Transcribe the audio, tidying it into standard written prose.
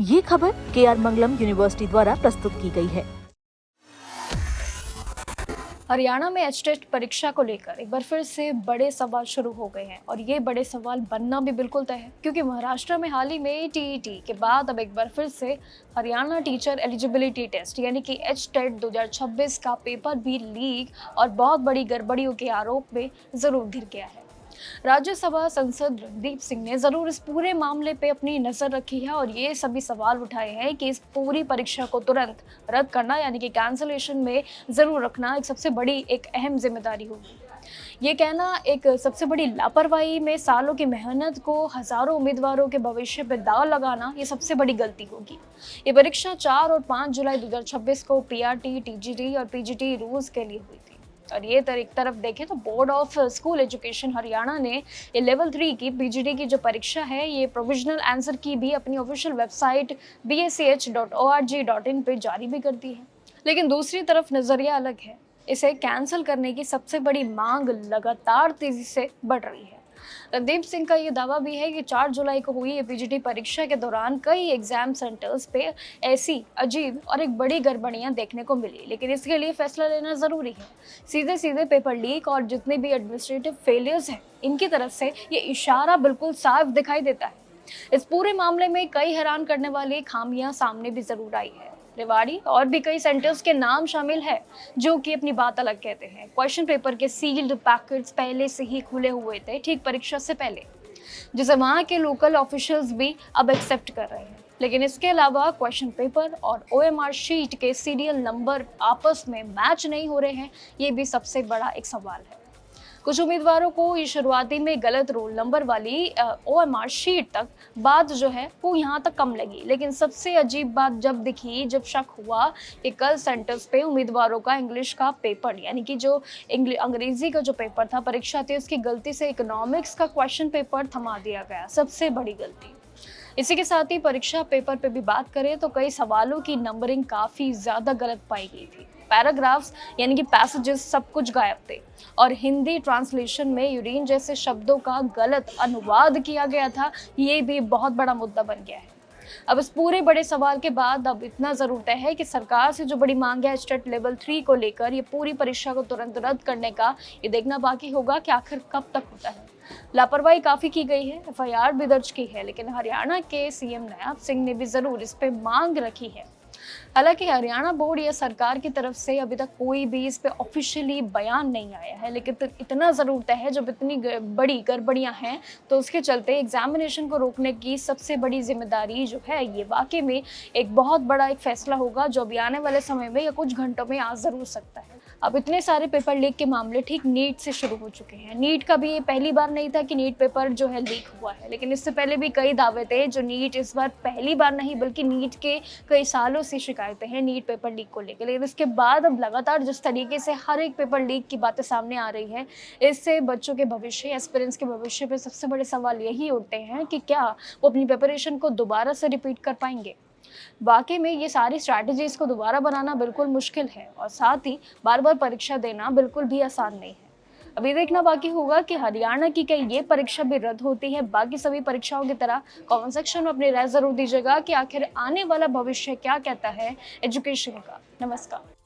ये खबर KR मंगलम university द्वारा प्रस्तुत की गई है। हरियाणा में एचटेट परीक्षा को लेकर एक बार फिर से बड़े सवाल शुरू हो गए हैं और ये बड़े सवाल बनना भी बिल्कुल तय है, क्योंकि महाराष्ट्र में हाल ही में टीईटी के बाद अब एक बार फिर से हरियाणा टीचर एलिजिबिलिटी टेस्ट यानी कि एचटेट 2026 का पेपर भी लीक और बहुत बड़ी गड़बड़ियों के आरोप में जरूर घिर गया है। राज्यसभा सांसद रणदीप सिंह ने जरूर इस पूरे मामले पे अपनी नजर रखी है और ये सभी सवाल उठाए हैं कि इस पूरी परीक्षा को तुरंत रद्द करना यानी कि कैंसलेशन में जरूर रखना एक सबसे बड़ी एक अहम जिम्मेदारी होगी। ये कहना एक सबसे बड़ी लापरवाही में सालों की मेहनत को हजारों उम्मीदवारों के भविष्य पर दाव लगाना ये सबसे बड़ी गलती होगी। ये परीक्षा 4 और 5 जुलाई 2026 को पीआरटी, टीजीटी और पीजीटी रूल्स के लिए हुई थी। और ये एक तरफ देखें तो board of school education Haryana ने ये लेवल 3 की पीजीटी की जो परीक्षा है ये प्रोविजनल आंसर की भी अपनी ऑफिशियल वेबसाइट bach.org.in पे जारी भी कर दी है। लेकिन दूसरी तरफ नजरिया अलग है। इसे कैंसिल करने की सबसे बड़ी मांग लगातार तेजी से बढ़ रही है। रणदीप सिंह का ये दावा भी है कि 4 जुलाई को हुई पीजीटी परीक्षा के दौरान कई एग्जाम सेंटर्स पे ऐसी अजीब और एक बड़ी गड़बड़ियां देखने को मिली, लेकिन इसके लिए फैसला लेना जरूरी है। सीधे सीधे पेपर लीक और जितने भी एडमिनिस्ट्रेटिव फेलियर्स हैं इनकी तरफ से ये इशारा बिल्कुल साफ दिखाई देता है। इस पूरे मामले में कई हैरान करने वाली खामियां सामने भी जरूर आई है। रेवाड़ी और भी कई सेंटर्स के नाम शामिल है जो कि अपनी बात अलग कहते हैं। क्वेश्चन पेपर के सील्ड पैकेट्स पहले से ही खुले हुए थे ठीक परीक्षा से पहले, जिसे वहां के लोकल ऑफिशियल्स भी अब एक्सेप्ट कर रहे हैं। लेकिन इसके अलावा क्वेश्चन पेपर और ओएमआर शीट के सीरियल नंबर आपस में मैच नहीं हो रहे हैं, ये भी सबसे बड़ा एक सवाल है। कुछ उम्मीदवारों को ये शुरुआती में गलत रोल नंबर वाली ओएमआर शीट तक बात जो है वो यहाँ तक कम लगी, लेकिन सबसे अजीब बात जब दिखी जब शक हुआ कि कल सेंटर्स पे उम्मीदवारों का इंग्लिश का पेपर यानी कि जो अंग्रेजी का जो पेपर था परीक्षा थी उसकी गलती से इकोनॉमिक्स का क्वेश्चन पेपर थमा दिया गया। सबसे बड़ी गलती। इसी के साथ ही परीक्षा पेपर पे भी बात करें तो कई सवालों की नंबरिंग काफी ज्यादा गलत पाई गई थी। पैराग्राफ्स यानी कि पैसेजेस सब कुछ गायब थे और हिंदी ट्रांसलेशन में यूरिन जैसे शब्दों का गलत अनुवाद किया गया था। ये भी बहुत बड़ा मुद्दा बन गया है। अब इस पूरे बड़े सवाल के बाद अब इतना जरूरत है कि सरकार से जो बड़ी मांग है एचटेट लेवल 3 को लेकर ये पूरी परीक्षा को तुरंत रद्द करने का, ये देखना बाकी होगा कि आखिर कब तक होता है। लापरवाही काफी की गई है, एफआईआर भी दर्ज की है, लेकिन हरियाणा के सीएम नायब सिंह ने भी जरूर इस पे मांग रखी है। हालांकि हरियाणा बोर्ड या सरकार की तरफ से अभी तक कोई भी इस पे ऑफिशियली बयान नहीं आया है, लेकिन इतना जरूरत है जब इतनी बड़ी गड़बड़ियां हैं तो उसके चलते एग्जामिनेशन को रोकने की सबसे बड़ी जिम्मेदारी जो है ये वाकई में एक बहुत बड़ा एक फैसला होगा जो अभी आने वाले समय में या कुछ घंटों में आ जरूर सकता है। अब इतने सारे पेपर लीक के मामले ठीक नीट से शुरू हो चुके हैं। नीट का भी ये पहली बार नहीं था कि नीट पेपर जो है लीक हुआ है, लेकिन इससे पहले भी कई दावे थे जो नीट इस बार पहली बार नहीं बल्कि नीट के कई सालों से शिकायतें हैं नीट पेपर लीक को लेकर। लेकिन इसके बाद अब लगातार जिस तरीके से हर एक पेपर लीक की बातें सामने आ रही है, इससे बच्चों के भविष्य, एस्पिरेंट्स के भविष्य पर सबसे बड़े सवाल यही उठते हैं कि क्या वो अपनी प्रिपरेशन को दोबारा से रिपीट कर पाएंगे। वाकई में ये सारी स्ट्रैटेजीज को दोबारा बनाना बिल्कुल मुश्किल है और साथ ही बार बार परीक्षा देना बिल्कुल भी आसान नहीं है। अभी देखना बाकी होगा कि हरियाणा की कहीं ये परीक्षा भी रद्द होती है। बाकी सभी परीक्षाओं की तरह कमेंट सेक्शन में अपनी राय जरूर दीजिएगा कि आखिर आने वाला भविष्य क्या कहता है एजुकेशन का। नमस्कार।